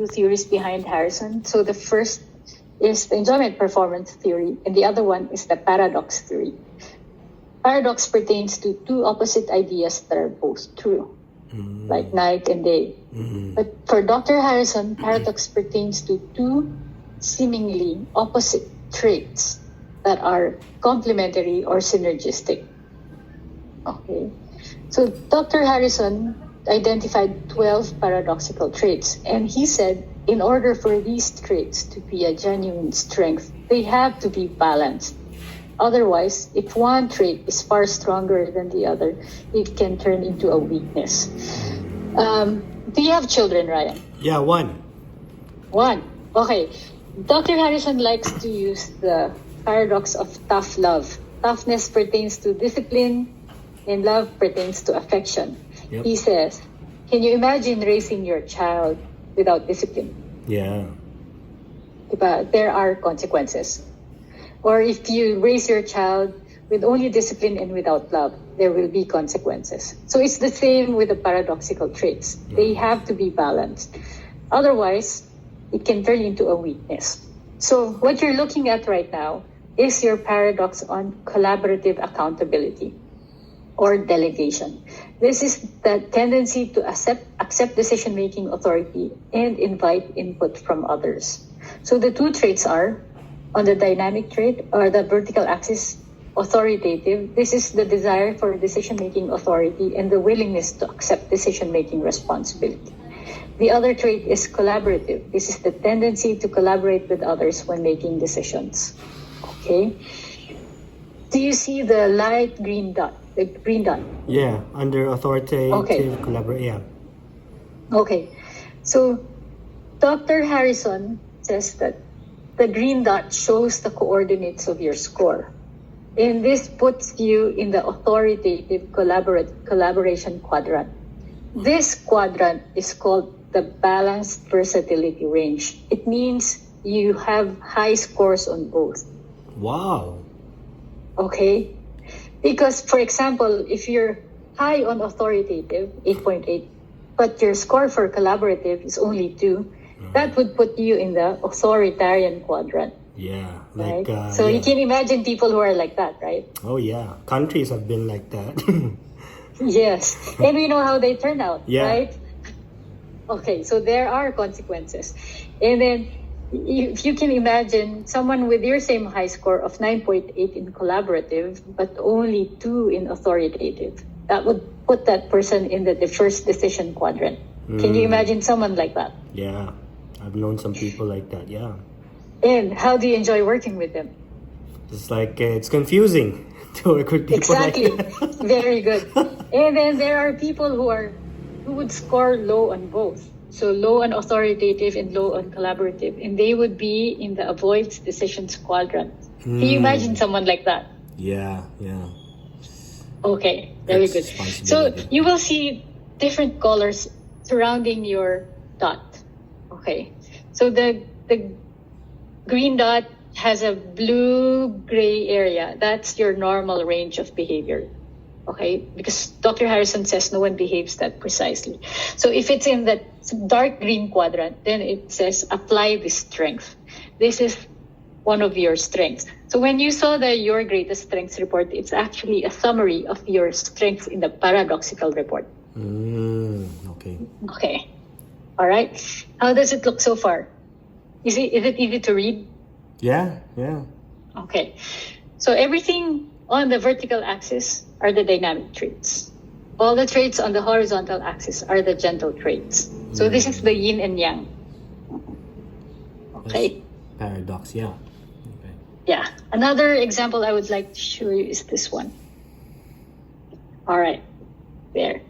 two theories behind Harrison. So the first is the enjoyment performance theory, and the other one is the paradox theory. Paradox pertains to two opposite ideas that are both true, like night and day. But for Dr. Harrison, paradox pertains to two seemingly opposite traits that are complementary or synergistic. Okay. So Dr. Harrison identified 12 paradoxical traits, and he said in order for these traits to be a genuine strength, they have to be balanced. Otherwise, if one trait is far stronger than the other, it can turn into a weakness. Do you have children, Ryan? Yeah, one. One. Okay. Dr. Harrison likes to use the paradox of tough love. Toughness pertains to discipline, and love pertains to affection. Yep. He says, can you imagine raising your child without discipline? Yeah. Diba? There are consequences. Or if you raise your child with only discipline and without love, there will be consequences. So it's the same with the paradoxical traits. They have to be balanced. Otherwise, it can turn into a weakness. So what you're looking at right now is your paradox on collaborative accountability or delegation. This is the tendency to accept decision-making authority and invite input from others. So the two traits are, on the dynamic trait or the vertical axis, authoritative. This is the desire for decision-making authority and the willingness to accept decision-making responsibility. The other trait is collaborative. This is the tendency to collaborate with others when making decisions. Okay. Do you see the light green dot? The green dot? Yeah, under authoritative collaborate. Yeah. Okay. So Dr. Harrison says that the green dot shows the coordinates of your score. And this puts you in the authoritative collaboration quadrant. This quadrant is called the balanced versatility range. It means you have high scores on both. Wow. Okay? Because, for example, if you're high on authoritative, 8.8, but your score for collaborative is only 2, that would put you in the authoritarian quadrant. Yeah. Right? Like, So yeah. you can imagine people who are like that, right? Oh yeah. Countries have been like that. Yes. And we know how they turn out, Yeah. right? Okay, so there are consequences. And then if you can imagine someone with your same high score of 9.8 in collaborative, but only 2 in authoritative, that would put that person in the first decision quadrant. Can you imagine someone like that? Yeah. I've known some people like that. Yeah. And how do you enjoy working with them? It's like it's confusing to work with people Exactly. like that. Very good. And then there are people who would score low on both. So low on authoritative and low on collaborative. And they would be in the avoids decisions quadrant. Can you imagine someone like that? Yeah. Yeah. Okay, very That's good. So responsibility. you will see different colors surrounding your dot. Okay. So the green dot has a blue-gray area. That's your normal range of behavior. Okay? Because Dr. Harrison says no one behaves that precisely. So if it's in the dark green quadrant, then it says apply this strength. This is one of your strengths. So when you saw the Your Greatest Strengths report, it's actually a summary of your strengths in the paradoxical report. Okay. Okay. All right. How does it look so far? Is it easy to read? Yeah. Yeah. Okay. So everything on the vertical axis are the dynamic traits. All the traits on the horizontal axis are the gentle traits. So this is the yin and yang. Okay. Paradox. Yeah. Okay. Yeah. Another example I would like to show you is this one. All right. There.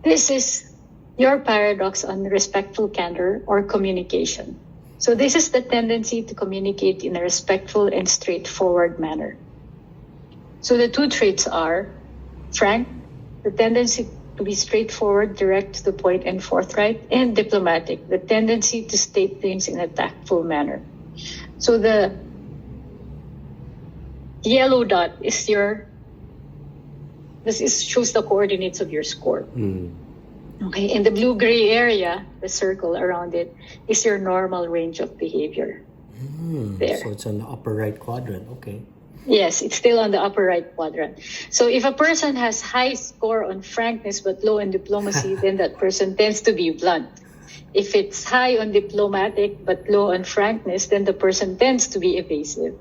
This is your paradox on respectful candor or communication. So this is the tendency to communicate in a respectful and straightforward manner. So the two traits are frank, the tendency to be straightforward, direct to the point and forthright, and diplomatic, the tendency to state things in a tactful manner. So the yellow dot is shows the coordinates of your score. Okay, in the blue-gray area, the circle around it, is your normal range of behavior. There. So it's on the upper right quadrant. Okay. Yes, it's still on the upper right quadrant. So if a person has high score on frankness but low on diplomacy, then that person tends to be blunt. If it's high on diplomatic but low on frankness, then the person tends to be evasive.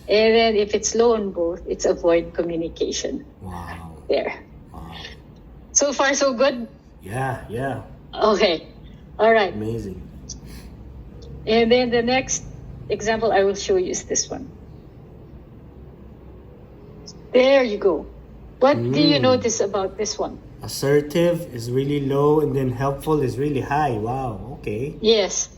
And then if it's low on both, it's avoid communication. Wow. There. Wow. So far, so good? Yeah, yeah. Okay. All right. Amazing. And then the next example I will show you is this one. There you go. What do you notice about this one? Assertive is really low and then helpful is really high. Wow, okay. Yes.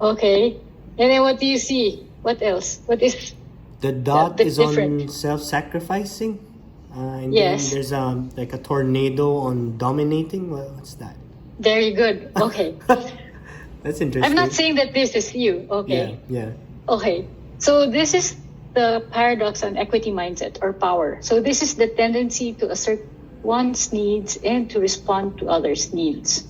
Okay. And then what do you see? What else? What is The dot bit is on different. self-sacrificing. And Yes. then there's like a tornado on dominating. What's that? very good? Okay. That's interesting. I'm not saying that this is you. Okay. Yeah. Okay. So this is the paradox on equity mindset or power. So this is the tendency to assert one's needs and to respond to others' needs.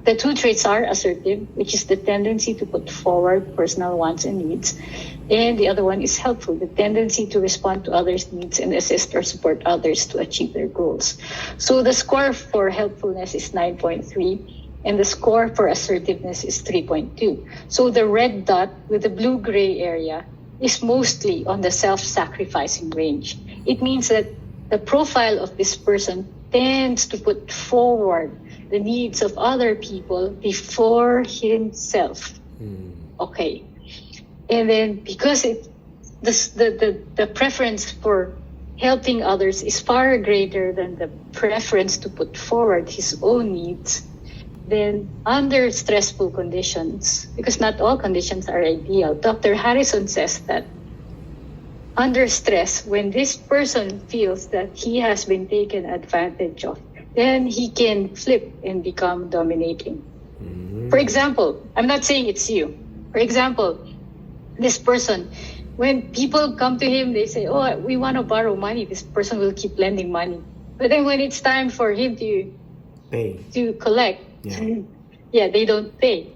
The two traits are assertive, which is the tendency to put forward personal wants and needs. And the other one is helpful, the tendency to respond to others' needs and assist or support others to achieve their goals. So the score for helpfulness is 9.3 and the score for assertiveness is 3.2. So the red dot with the blue-gray area is mostly on the self-sacrificing range. It means that the profile of this person tends to put forward the needs of other people before himself. Okay. And then because the preference for helping others is far greater than the preference to put forward his own needs, then under stressful conditions, because not all conditions are ideal, Dr. Harrison says that under stress, when this person feels that he has been taken advantage of, then he can flip and become dominating. For example, I'm not saying it's you. For example, this person, when people come to him, they say, oh, we want to borrow money. This person will keep lending money. But then when it's time for him to collect, they don't pay.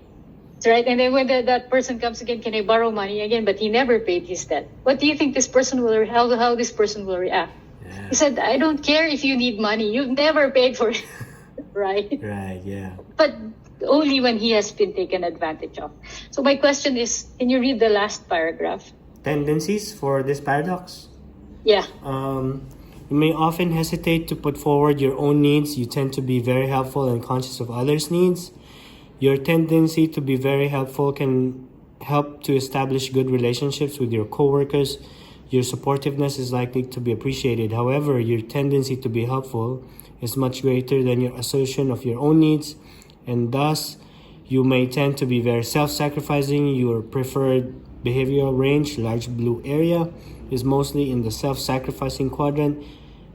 Right? And then when that person comes again, can I borrow money again? But he never paid his debt. What do you think this person will, how this person will react? Yeah. He said, I don't care if you need money. You've never paid for it. Right? Right, yeah. But only when he has been taken advantage of. So my question is, can you read the last paragraph? Tendencies for this paradox? Yeah. You may often hesitate to put forward your own needs. You tend to be very helpful and conscious of others' needs. Your tendency to be very helpful can help to establish good relationships with your coworkers. Your supportiveness is likely to be appreciated. However, your tendency to be helpful is much greater than your assertion of your own needs, and thus you may tend to be very self-sacrificing. Your preferred behavioral range, large blue area, is mostly in the self-sacrificing quadrant,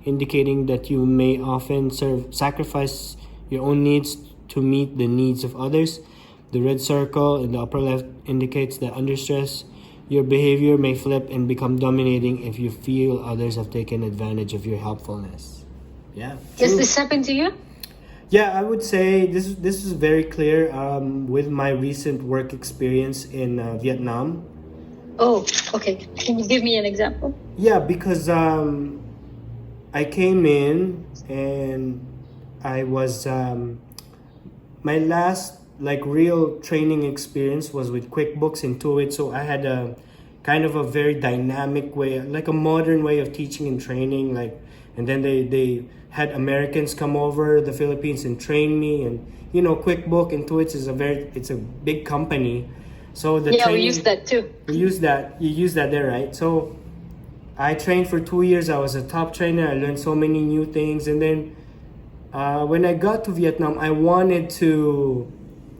indicating that you may often sacrifice your own needs to meet the needs of others. The red circle in the upper left indicates that under stress, your behavior may flip and become dominating if you feel others have taken advantage of your helpfulness. Yeah. Does True. this happen to you? Yeah, I would say this is very clear with my recent work experience in Vietnam. Oh, okay. Can you give me an example? Yeah, because I came in and I was my last real training experience was with QuickBooks Intuit, so I had a kind of a very dynamic way, like a modern way of teaching and training, and then they had Americans come over the Philippines and train me, and QuickBooks Intuit it's a big company, so the training, we use that too. you use that there, right? So I trained for 2 years. I was a top trainer. I learned so many new things, and then when I got to Vietnam, I wanted to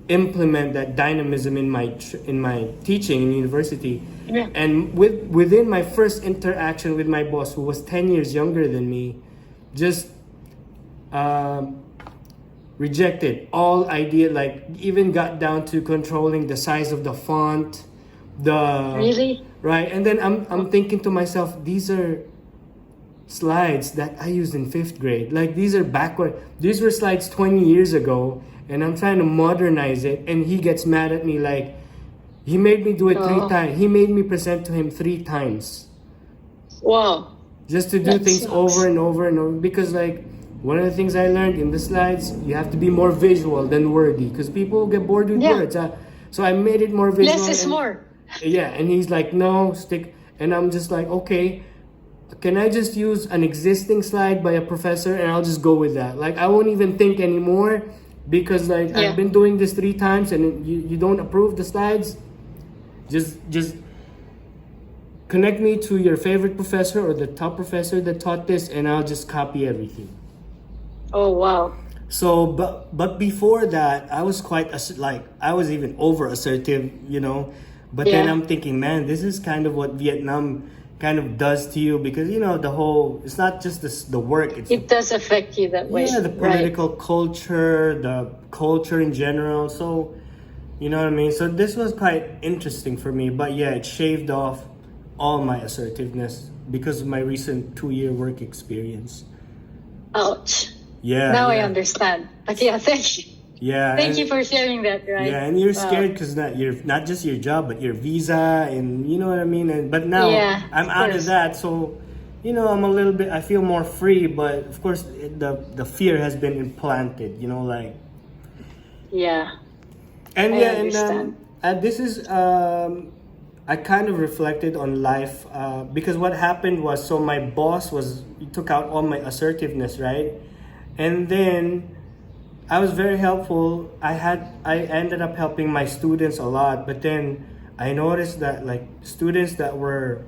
implement that dynamism in my teaching in university. Yeah. And within my first interaction with my boss, who was 10 years younger than me, just rejected all idea, even got down to controlling the size of the font, Really? right. And then I'm thinking to myself, these are slides that I used in 5th grade. Like these are backward. These were slides 20 years ago, and I'm trying to modernize it, and he gets mad at me like he made me do it 3 times. He made me present to him 3 times Wow. just to do That things sucks. over and over and over. Because like one of the things I learned in the slides, you have to be more visual than wordy because people get bored with Yeah. words. So I made it more visual. Less is and- more. Yeah, and he's like, no, stick. And I'm just like, okay, can I just use an existing slide by a professor and I'll just go with that? Like, I won't even think anymore because, like, Yeah. I've been doing this 3 times and you don't approve the slides. Just connect me to your favorite professor or the top professor that taught this, and I'll just copy everything. Oh, wow. So, but before that, I was quite I was even over assertive, you know. But then Yeah. I'm thinking, man, this is kind of what Vietnam kind of does to you because you know the whole. It's not just the work. It's It does affect you that way. yeah, the right? political culture, the culture in general. So, you know what I mean. So this was quite interesting for me. But yeah, it shaved off all my assertiveness because of my recent 2-year work experience. Ouch. Yeah. Now I yeah. understand. But yeah, thank you. Yeah. Thank and- you for sharing that, right? Yeah, and you're Wow. scared because you're not just your job, but your visa, and you know what I mean. But now Yeah, I'm of out course. of that, so you know I'm a little bit. I feel more free, but of course the fear has been implanted. You know, like Yeah. and I yeah, and understand. this is I kind of reflected on life because what happened was so my boss he took out all my assertiveness, right, and then. I was very helpful. I ended up helping my students a lot, but then I noticed that like students that were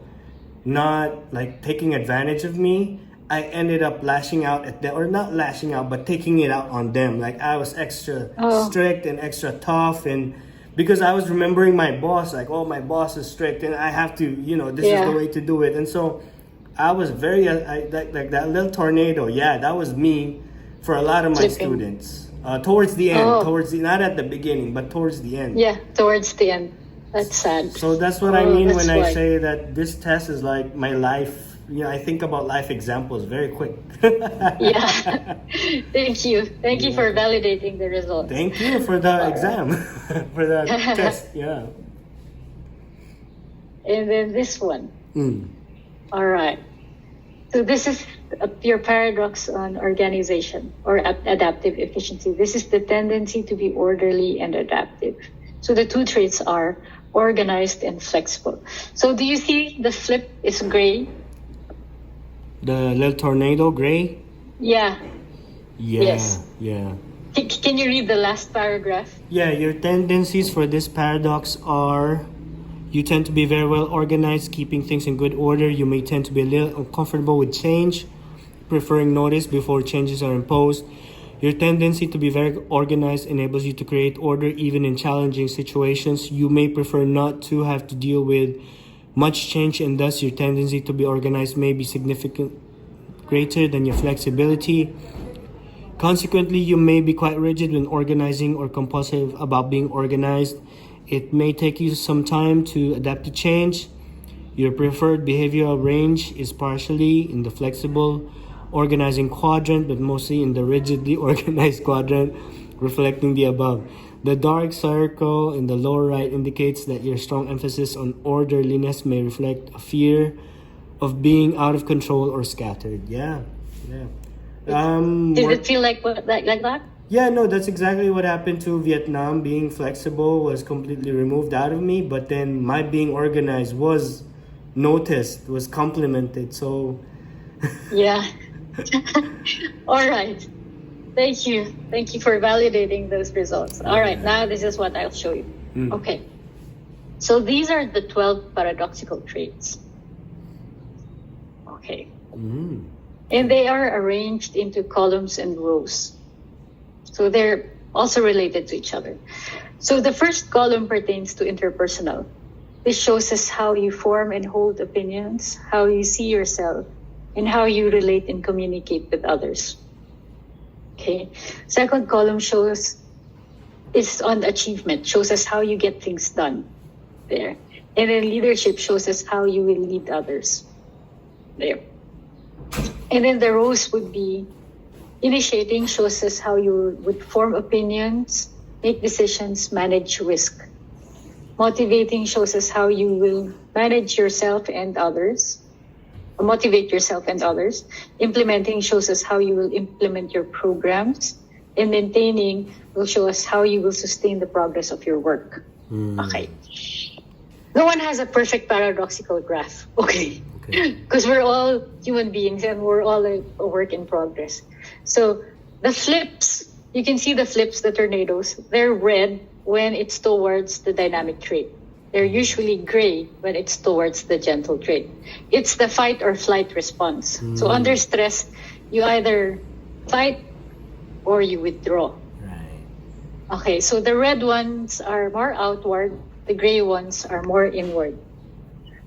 not like taking advantage of me, I ended up lashing out at them, or not lashing out, but taking it out on them. Like I was extra Oh. strict and extra tough, and because I was remembering my boss, like, oh, my boss is strict, and I have to, you know, this is Yeah. the way to do it. And so I was very like that little tornado. Yeah, that was me for a lot of my Flipping. students. Towards the end, Oh. not at the beginning, but towards the end. Yeah, towards the end. That's sad. So that's what I Oh, mean that's when I why. say that this test is like my life. You know, I think about life examples very quick. Yeah. Thank you. Thank you for validating the result. Thank you for the exam, for the test. Yeah. And then this one. Mm. All right. So this is your paradox on organization or adaptive efficiency. This is the tendency to be orderly and adaptive. So the two traits are organized and flexible. So do you see the flip is gray? The little tornado, gray. Yeah. Yeah. Yes. Yeah. Can you read the last paragraph? Yeah. Your tendencies for this paradox are. You tend to be very well organized, keeping things in good order. You may tend to be a little uncomfortable with change, preferring notice before changes are imposed. Your tendency to be very organized enables you to create order even in challenging situations. You may prefer not to have to deal with much change, and thus your tendency to be organized may be significantly greater than your flexibility. Consequently, you may be quite rigid when organizing or compulsive about being organized. It may take you some time to adapt to change. Your preferred behavioral range is partially in the flexible, organizing quadrant, but mostly in the rigidly organized quadrant, reflecting the above. The dark circle in the lower right indicates that your strong emphasis on orderliness may reflect a fear of being out of control or scattered. Yeah. Did it feel like that? Yeah, no, that's exactly what happened to Vietnam. Being flexible was completely removed out of me, but then my being organized was noticed, was complimented. So, Yeah. All right. Thank you. Thank you for validating those results. All right. Now this is what I'll show you. Okay. So these are the 12 paradoxical traits. Okay. And they are arranged into columns and rows. So they're also related to each other. So the first column pertains to interpersonal. This shows us how you form and hold opinions, how you see yourself, and how you relate and communicate with others. Okay. Second column is on achievement, shows us how you get things done. There. And then leadership shows us how you will lead others. There. And then the roles would be initiating shows us how you would form opinions, make decisions, manage risk. Motivating shows us how you will manage yourself and others, motivate yourself and others. Implementing shows us how you will implement your programs. And maintaining will show us how you will sustain the progress of your work. Okay. No one has a perfect paradoxical graph. Okay. Because we're all human beings and we're all a work in progress. So the flips, you can see the flips, the tornadoes, they're red when it's towards the dynamic trait. They're usually gray when it's towards the gentle trait. It's the fight or flight response. So under stress, you either fight or you withdraw. Right. Okay, so the red ones are more outward, the gray ones are more inward.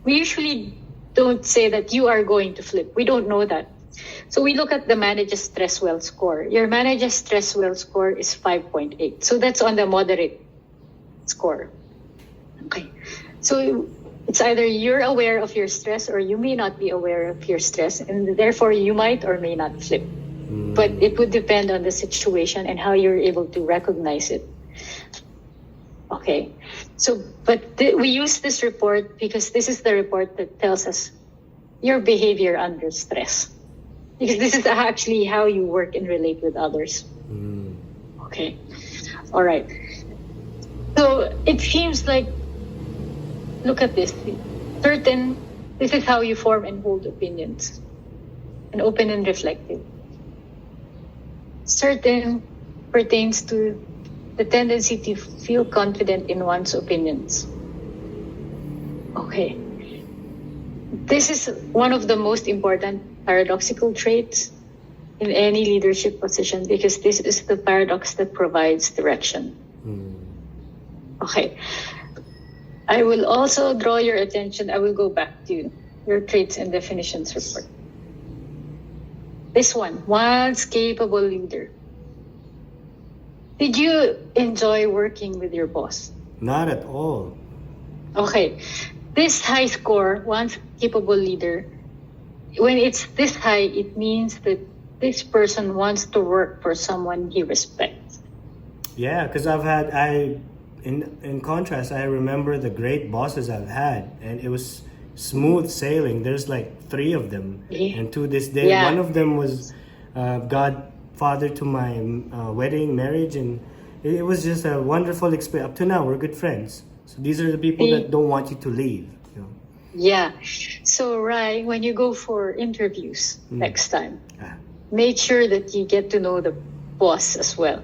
We usually don't say that you are going to flip. We don't know that. So we look at the Manage Stress Well score. Your Manage Stress Well score is 5.8. So that's on the moderate score. Okay. So it's either you're aware of your stress or you may not be aware of your stress, and therefore you might or may not flip. But it would depend on the situation and how you're able to recognize it. Okay. So, we use this report because this is the report that tells us your behavior under stress. Because this is actually how you work and relate with others. Okay. All right. So it seems like, look at this. This is how you form and hold opinions. And open and reflective. Certain pertains to the tendency to feel confident in one's opinions. Okay. This is one of the most important paradoxical traits in any leadership position because this is the paradox that provides direction. Okay. I will also draw your attention, I will go back to your traits and definitions report. This one, once capable leader. Did you enjoy working with your boss? Not at all. Okay. This high score, once capable leader, when it's this high, it means that this person wants to work for someone he respects. Yeah, because in contrast, I remember the great bosses I've had, and it was smooth sailing. There's like 3 of them, and to this day, one of them was godfather to my marriage, and it was just a wonderful experience. Up to now, we're good friends. So these are the people that don't want you to leave. You know? Yeah. So, Rai, when you go for interviews next time, make sure that you get to know the boss as well,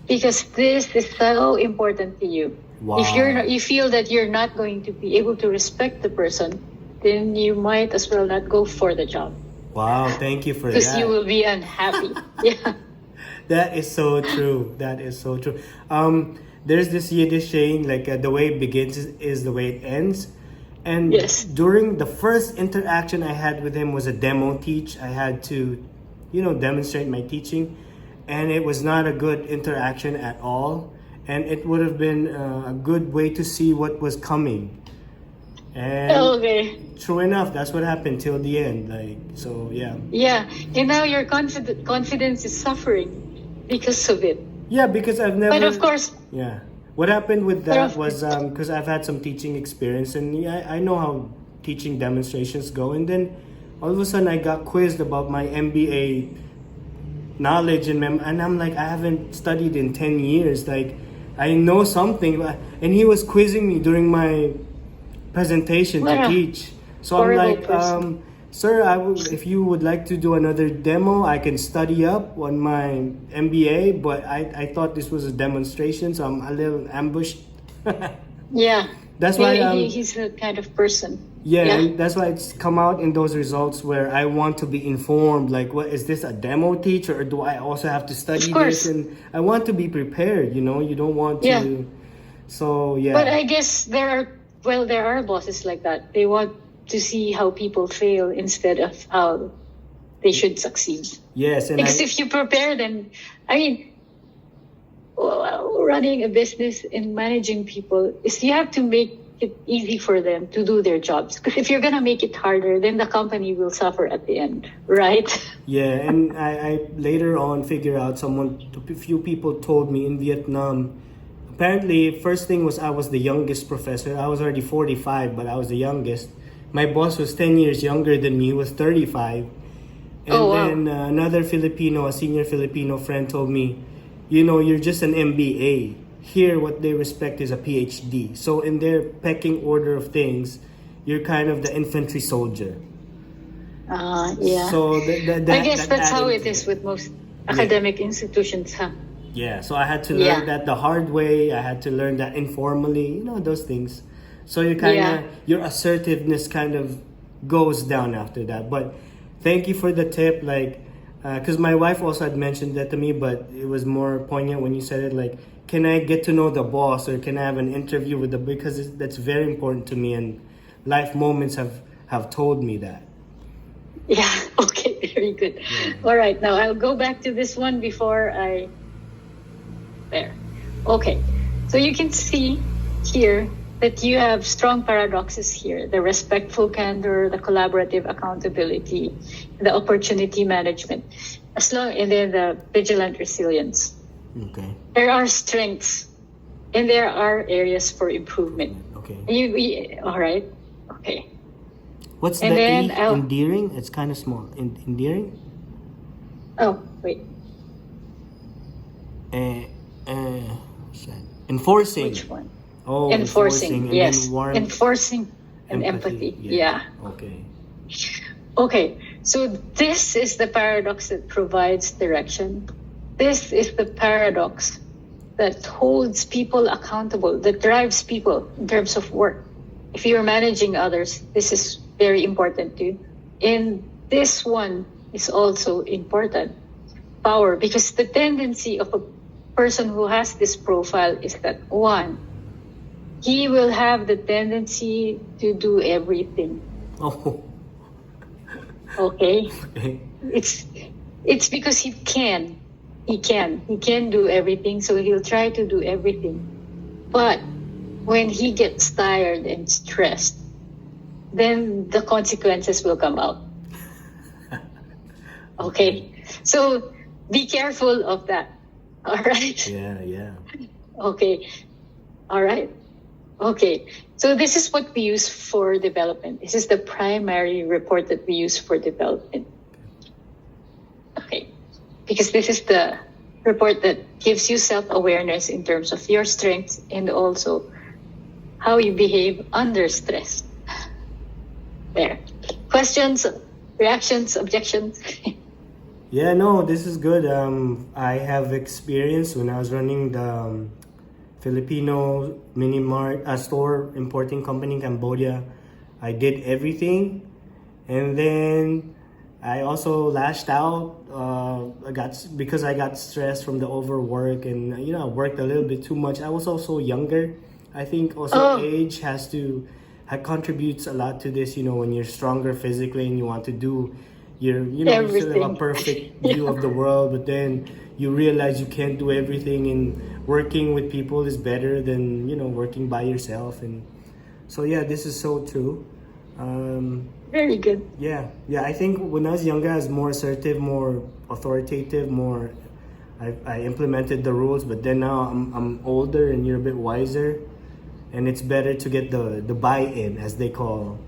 because this is so important to you. Wow. If you feel that you're not going to be able to respect the person, then you might as well not go for the job. Wow, thank you for that. Because you will be unhappy. Yeah. That is so true. That is so true. There's this Yiddish saying, like, the way it begins is the way it ends. And during the first interaction I had with him was a demo teach. I had to, demonstrate my teaching. And it was not a good interaction at all. And it would have been a good way to see what was coming. And true enough, that's what happened till the end. Yeah, and now your confidence is suffering because of it. Yeah, because I've never. But of course. Yeah, what happened with that was because I've had some teaching experience, and I know how teaching demonstrations go. And then all of a sudden, I got quizzed about my MBA knowledge and I'm like, I haven't studied in 10 years. Like, I know something, and he was quizzing me during my presentation to teach. So I'm like, sir, if you would like to do another demo, I can study up on my MBA, but I thought this was a demonstration, so I'm a little ambushed. Yeah. That's why he's the kind of person. Yeah, and that's why it's come out in those results where I want to be informed. Like, what is this, a demo teach, or do I also have to study this? And I want to be prepared. You don't want to. Yeah. So yeah. But I guess there are bosses like that. They want to see how people fail instead of how they should succeed. Yes, and because if you prepare them, running a business and managing people is you have to make it easy for them to do their jobs. Because if you're gonna make it harder, then the company will suffer at the end, right? Yeah, and I later on figure out a few people told me in Vietnam. Apparently, first thing was I was the youngest professor. I was already 45, but I was the youngest. My boss was 10 years younger than me, was 35. And Oh, wow. then another Filipino, a senior Filipino friend told me, you know, you're just an MBA. Here, what they respect is a PhD. So in their pecking order of things, you're kind of the infantry soldier. Yeah. So I guess that's how added it to is with most academic institutions, huh? Yeah, so I had to learn Yeah. that the hard way. I had to learn that informally, you know, those things. So you Yeah. your assertiveness kind of goes down after that. But thank you for the tip, like, because my wife also had mentioned that to me, but it was more poignant when you said it, like, can I get to know the boss or can I have an interview with the, because that's very important to me and life moments have told me that. Yeah, okay, very good. All right, now I'll go back to this one before I... There. Okay, so you can see here that you have strong paradoxes here: the respectful candor, the collaborative accountability, the opportunity management, and then the vigilant resilience. Okay. There are strengths, and there are areas for improvement. Okay. All right. Okay. What's And the then E? Endearing? It's kind of small. Endearing? Oh, wait. What's that? Enforcing. Which one? Oh, Enforcing. and Yes. then warm Enforcing and empathy. Yeah. Okay. Okay. So this is the paradox that provides direction. This is the paradox that holds people accountable, that drives people in terms of work. If you're managing others, this is very important too. And this one is also important. Power, because the tendency of a person who has this profile is that, one, he will have the tendency to do everything. Oh. Okay? Okay. It's because he can do everything, so he'll try to do everything. But when he gets tired and stressed, then the consequences will come out. Okay, so be careful of that. All right. Yeah. Okay. All right. Okay. So this is what we use for development. This is the primary report that we use for development. Okay. Because this is the report that gives you self-awareness in terms of your strengths and also how you behave under stress. There. Questions, reactions, objections? Yeah, no, this is good. I have experience when I was running the Filipino mini mart store importing company in Cambodia. I did everything, and then I also lashed out. Because I got stressed from the overwork, and I worked a little bit too much. I was also younger. I think also age contributes a lot to this. When you're stronger physically and you want to do you still have a perfect view of the world, but then you realize you can't do everything, and working with people is better than working by yourself. And so this is so true. Very good. Yeah. I think when I was younger, I was more assertive, more authoritative, more. I implemented the rules, but then now I'm older and you're a bit wiser, and it's better to get the buy-in, as they call.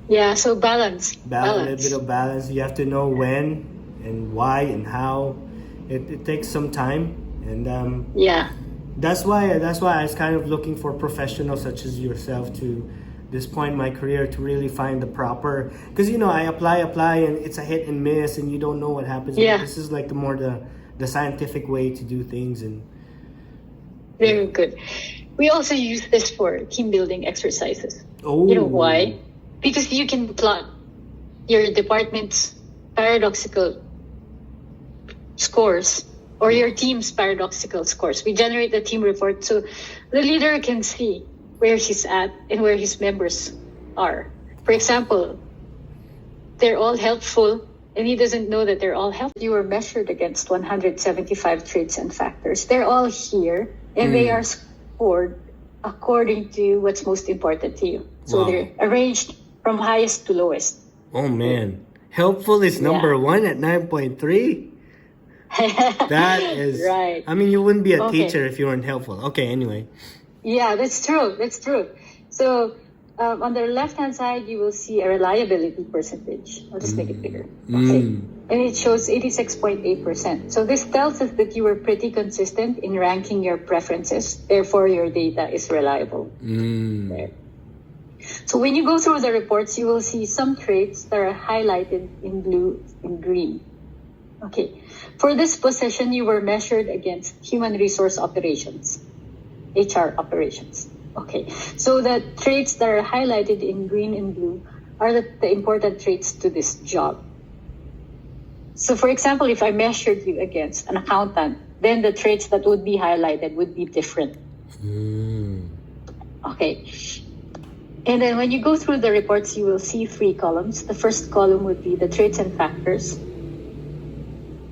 Yeah. So balance. A little bit of balance. You have to know when and why and how. It takes some time, and that's why I was kind of looking for professionals such as yourself to this point in my career to really find the proper, because I apply and it's a hit and miss and you don't know what happens. Yeah. This is like the scientific way to do things. And very good. We also use this for team building exercises. Oh. You know why? Because you can plot your department's paradoxical scores or your team's paradoxical scores. We generate the team report so the leader can see where he's at and where his members are. For example, they're all helpful and he doesn't know that they're all helpful. You were measured against 175 traits and factors. They're all here and they are scored according to what's most important to you. So Wow. they're arranged from highest to lowest. Oh man. Helpful is number Yeah. 1 at 9.3. That is Right. I mean, you wouldn't be a Okay. teacher if you weren't helpful. Okay, anyway. Yeah, that's true. That's true. So on the left-hand side, you will see a reliability percentage. I'll just make it bigger. Okay. And it shows 86.8%. So this tells us that you were pretty consistent in ranking your preferences. Therefore, your data is reliable. There. So when you go through the reports, you will see some traits that are highlighted in blue and green. Okay. For this position, you were measured against human resource operations, HR operations. Okay. So the traits that are highlighted in green and blue are the important traits to this job. So for example, if I measured you against an accountant, then the traits that would be highlighted would be different. Okay. And then when you go through the reports, you will see 3 columns. The first column would be the traits and factors.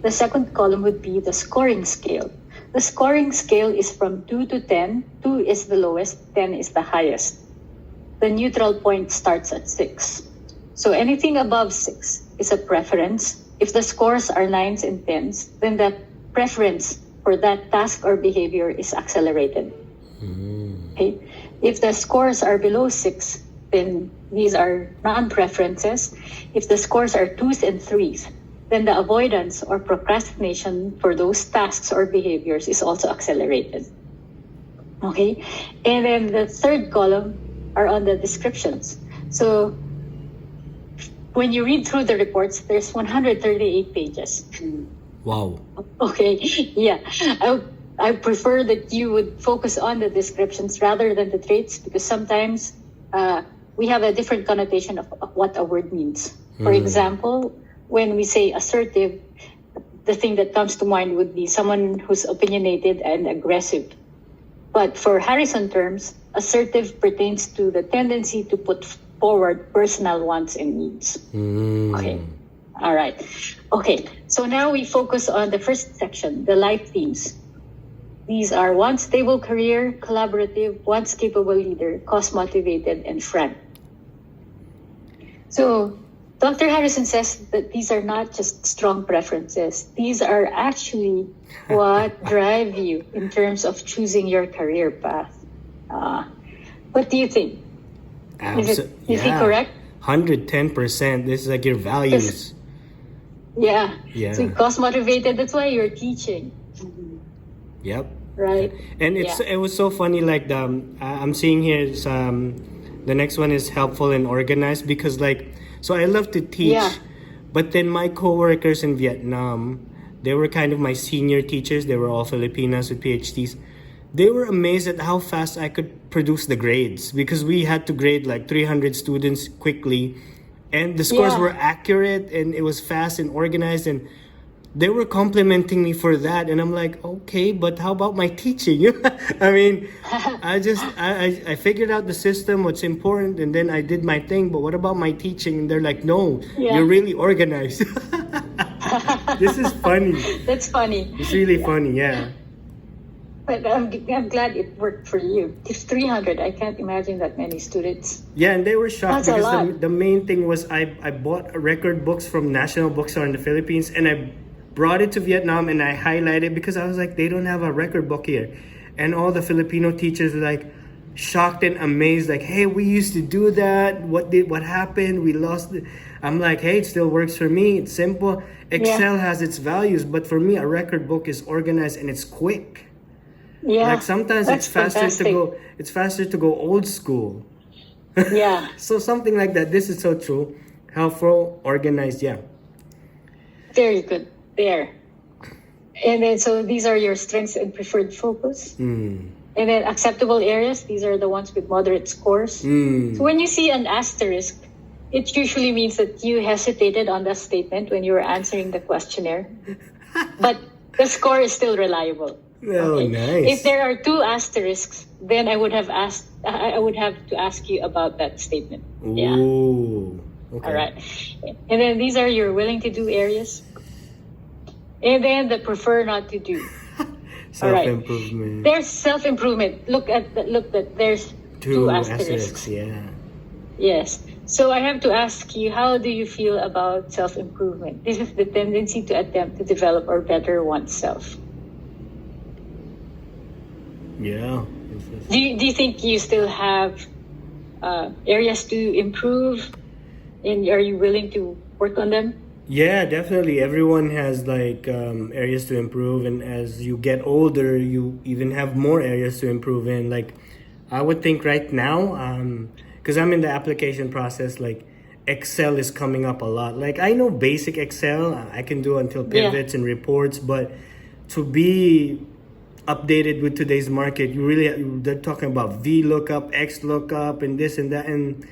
The second column would be the scoring scale. The scoring scale is from 2 to 10. 2 is the lowest, 10 is the highest. The neutral point starts at 6. So anything above 6 is a preference. If the scores are 9s and 10s, then the preference for that task or behavior is accelerated. Okay? If the scores are below 6, then these are non-preferences. If the scores are 2s and 3s, then the avoidance or procrastination for those tasks or behaviors is also accelerated. Okay? And then the third column are on the descriptions. So when you read through the reports, there's 138 pages. Wow. Okay, yeah. I prefer that you would focus on the descriptions rather than the traits, because sometimes we have a different connotation of what a word means. For example, when we say assertive, the thing that comes to mind would be someone who's opinionated and aggressive. But for Harrison terms, assertive pertains to the tendency to put forward personal wants and needs. Okay. All right. Okay. So now we focus on the first section, the life themes. These are one stable career, collaborative, once capable leader, cost-motivated, and frank. So Dr. Harrison says that these are not just strong preferences. These are actually what drive you in terms of choosing your career path. What do you think? Is he correct? 110%. This is like your values. Yeah. Yeah. So cost-motivated, that's why you're teaching. Yep. Right. And it was so funny. Like I'm seeing here is the next one is helpful and organized, because so I love to teach, but then my coworkers in Vietnam, they were kind of my senior teachers. They were all Filipinas with PhDs. They were amazed at how fast I could produce the grades, because we had to grade like 300 students quickly, and the scores were accurate, and it was fast and organized, and they were complimenting me for that, and I'm like, okay, but how about my teaching? I mean, I figured out the system, what's important, and then I did my thing, but what about my teaching? And they're like, no, you're really organized. This is funny. That's funny. It's really funny, yeah. But I'm glad it worked for you. It's 300. I can't imagine that many students. Yeah, and they were shocked That's a because lot. the main thing was I bought record books from National Bookstore in the Philippines, and I brought it to Vietnam, and I highlighted, because I was like, they don't have a record book here. And all the Filipino teachers were like shocked and amazed, like, hey, we used to do that. What happened? We lost it. I'm like, hey, it still works for me. It's simple. Excel has its values, but for me, a record book is organized and it's quick. Yeah. Like sometimes that's it's faster fantastic. it's faster to go old school. Yeah. So something like that. This is so true. Helpful, organized, yeah. Very good. There. And then, so these are your strengths and preferred focus. And then acceptable areas, these are the ones with moderate scores. So when you see an asterisk, it usually means that you hesitated on that statement when you were answering the questionnaire. But the score is still reliable. Oh, nice. If there are 2 asterisks, then I would have to ask you about that statement. Yeah. Ooh. Okay. All right. And then these are your willing to do areas. And then the prefer not to do. All right. Self-improvement. There's self-improvement. Look at there's two asterisks. Yeah. Yes. So I have to ask you, how do you feel about self-improvement? This is the tendency to attempt to develop or better oneself. Yeah. Do you think you still have areas to improve, and are you willing to work on them? Yeah, definitely. Everyone has like areas to improve, and as you get older, you even have more areas to improve in. Like, I would think right now, because I'm in the application process, like Excel is coming up a lot. Like, I know basic Excel, I can do until pivots and reports, but to be updated with today's market, they're talking about VLOOKUP, XLOOKUP, and this and that, and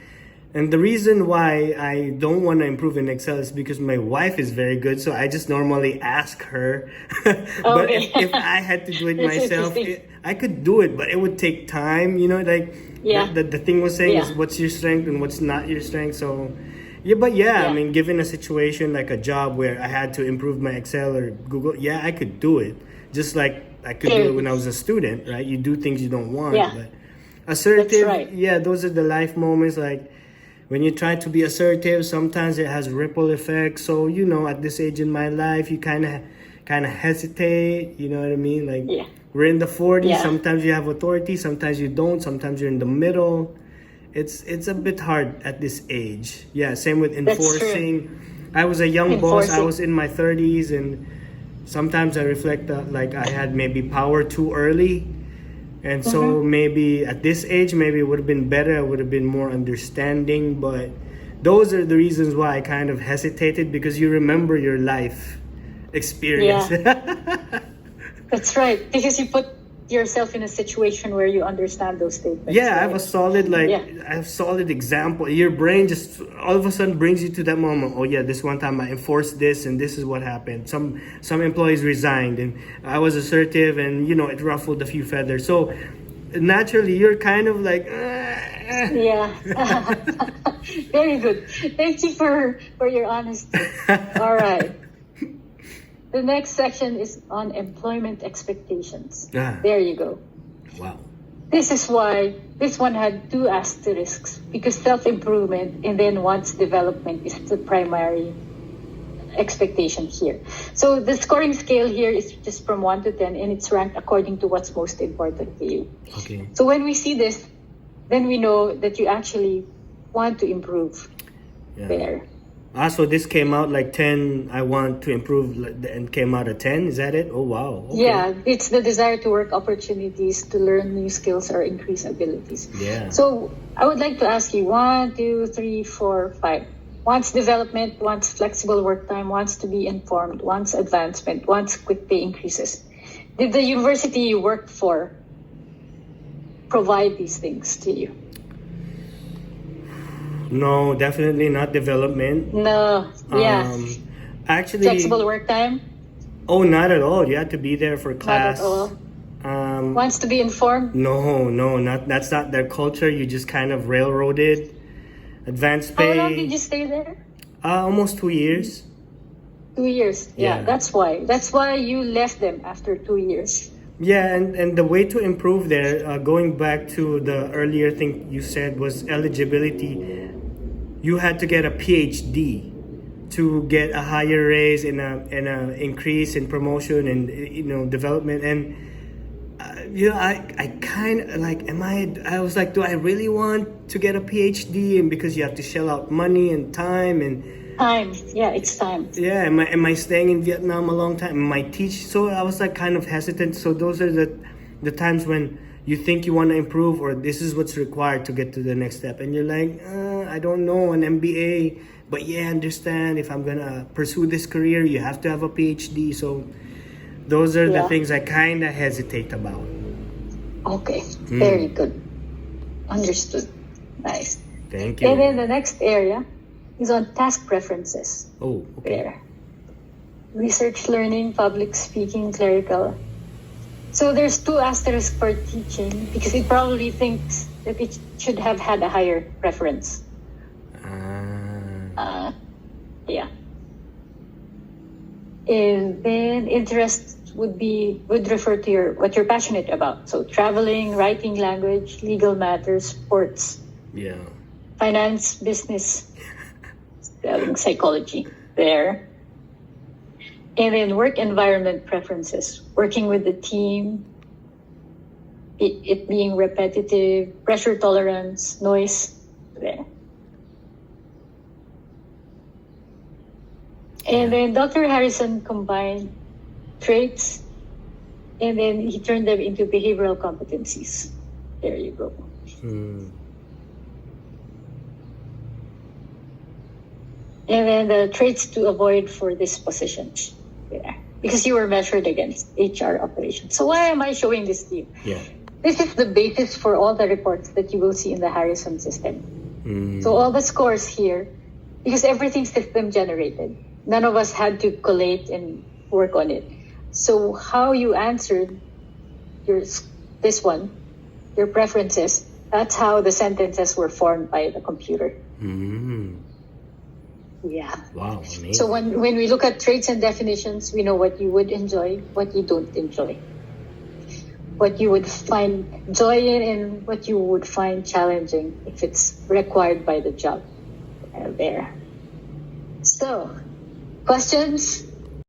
the reason why I don't want to improve in Excel is because my wife is very good, so I just normally ask her. But Okay. if I had to do it That's myself, interesting. I could do it, but it would take time. You know, like Yeah. the thing was saying is Yeah. what's your strength and what's not your strength. So, yeah, but yeah, I Yeah. mean, given a situation like a job where I had to improve my Excel or Google, yeah, I could do it. Just like I could do it when I was a student, right? You do things you don't want, Yeah. but assertive, right. yeah, those are the life moments. Like when you try to be assertive, sometimes it has ripple effects. So you know, at this age in my life, you kind of hesitate. You know what I mean? Like Yeah. we're in the 40s. Yeah. Sometimes you have authority, sometimes you don't. Sometimes you're in the middle. It's a bit hard at this age. Yeah, same with That's true. enforcing. I was a young boss. I Enforcing. was in my 30s, and sometimes I reflect that like I had maybe power too early. And so maybe at this age, maybe it would have been better. I would have been more understanding. But those are the reasons why I kind of hesitated, because you remember your life experience. That's right. Because you put yourself in a situation where you understand those statements. Yeah, I have a right? solid Yeah. I have solid example. Your brain just all of a sudden brings you to that moment. Oh yeah, this one time I enforced this and this is what happened. Some employees resigned and I was assertive and you know it ruffled a few feathers. So naturally you're kind of like Yeah. Very good. Thank you for your honesty. All right. The next section is on employment expectations. Ah. There you go. Wow. This is why this one had two asterisks, because self-improvement and then one's development is the primary expectation here. So the scoring scale here is just from 1 to 10 and it's ranked according to what's most important to you. Okay. So when we see this, then we know that you actually want to improve Yeah. there. So this came out like 10, I want to improve, and came out a 10, is that it? Oh wow. Okay. Yeah, it's the desire to work opportunities, to learn new skills or increase abilities. Yeah. So I would like to ask you 1, 2, 3, 4, 5. Wants development, wants flexible work time, wants to be informed, wants advancement, wants quick pay increases. Did the university you worked for provide these things to you? No, definitely not development. No. Yeah. Actually, Flexible work time? oh, not at all. You had to be there for class. Not at all. Um, Wants to be informed? no, not that's not their culture. You just kind of railroaded. Advanced How pay. long did you stay there? Almost 2 years. 2 years. Yeah, Yeah. that's why. That's why you left them after 2 years. Yeah, and the way to improve there, going back to the earlier thing you said was eligibility. You had to get a PhD to get a higher raise and a increase in promotion and development. And I kind of like, I was like, do I really want to get a PhD? And because you have to shell out money and time and Time. Yeah, it's time. yeah, am I staying in Vietnam a long time? Am I teach? So I was like kind of hesitant. So those are the times when you think you want to improve or this is what's required to get to the next step, and you're like, I don't know, an MBA, but yeah, understand if I'm gonna pursue this career, you have to have a PhD. So those are the Yeah. things I kind of hesitate about. Okay, very good. Understood. Nice. Thank you. And then the next area is on task preferences. Oh, okay. There. Research learning, public speaking, clerical. So there's two asterisks for teaching because it probably thinks that it should have had a higher preference. Yeah. And then interest would refer to what you're passionate about. So traveling, writing language, legal matters, sports, Yeah. finance, business, psychology there. And then work environment preferences, working with the team, it being repetitive, pressure tolerance, noise there. And then Dr. Harrison combined traits and then he turned them into behavioral competencies. There you go. Mm. And then the traits to avoid for this position. Yeah. Because you were measured against HR operations. So why am I showing this to you? Yeah. This is the basis for all the reports that you will see in the Harrison system. Mm. So all the scores here, because everything's system generated. None of us had to collate and work on it. So how you answered this one, your preferences, that's how the sentences were formed by the computer. Mm. Yeah. Wow, amazing. So when we look at traits and definitions, we know what you would enjoy, what you don't enjoy, what you would find joy in, and what you would find challenging if it's required by the job. There. So, questions?